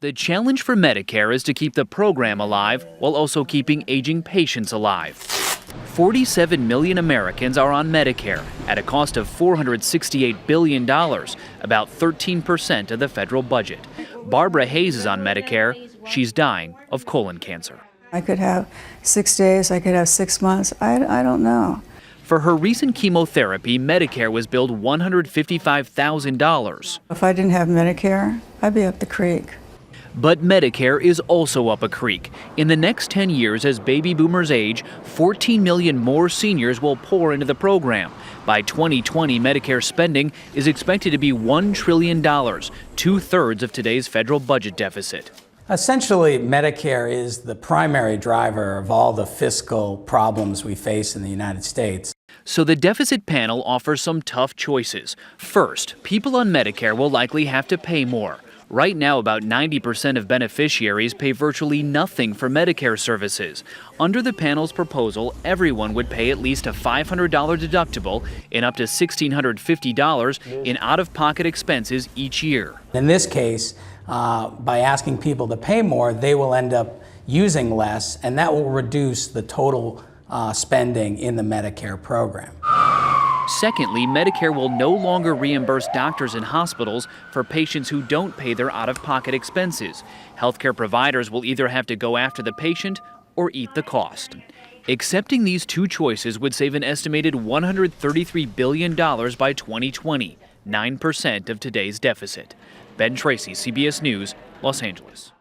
The challenge for Medicare is to keep the program alive while also keeping aging patients alive. 47 million Americans are on Medicare at a cost of $468 billion, about 13% of the federal budget. Barbara Hayes is on Medicare. She's dying of colon cancer. I could have 6 days, I could have 6 months, I don't know. For her recent chemotherapy, Medicare was billed $155,000. If I didn't have Medicare, I'd be up the creek. But Medicare is also up a creek. In the next 10 years, as baby boomers age, 14 million more seniors will pour into the program. By 2020, Medicare spending is expected to be $1 trillion, 2/3 of today's federal budget deficit. Essentially, Medicare is the primary driver of all the fiscal problems we face in the United States. So the deficit panel offers some tough choices. First, people on Medicare will likely have to pay more. Right now, about 90% of beneficiaries pay virtually nothing for Medicare services. Under the panel's proposal, everyone would pay at least a $500 deductible and up to $1,650 in out-of-pocket expenses each year. In this case, by asking people to pay more, they will end up using less, and that will reduce the total spending in the Medicare program. Secondly, Medicare will no longer reimburse doctors and hospitals for patients who don't pay their out-of-pocket expenses. Healthcare providers will either have to go after the patient or eat the cost. Accepting these two choices would save an estimated $133 billion by 2020, 9% of today's deficit. Ben Tracy, CBS News, Los Angeles.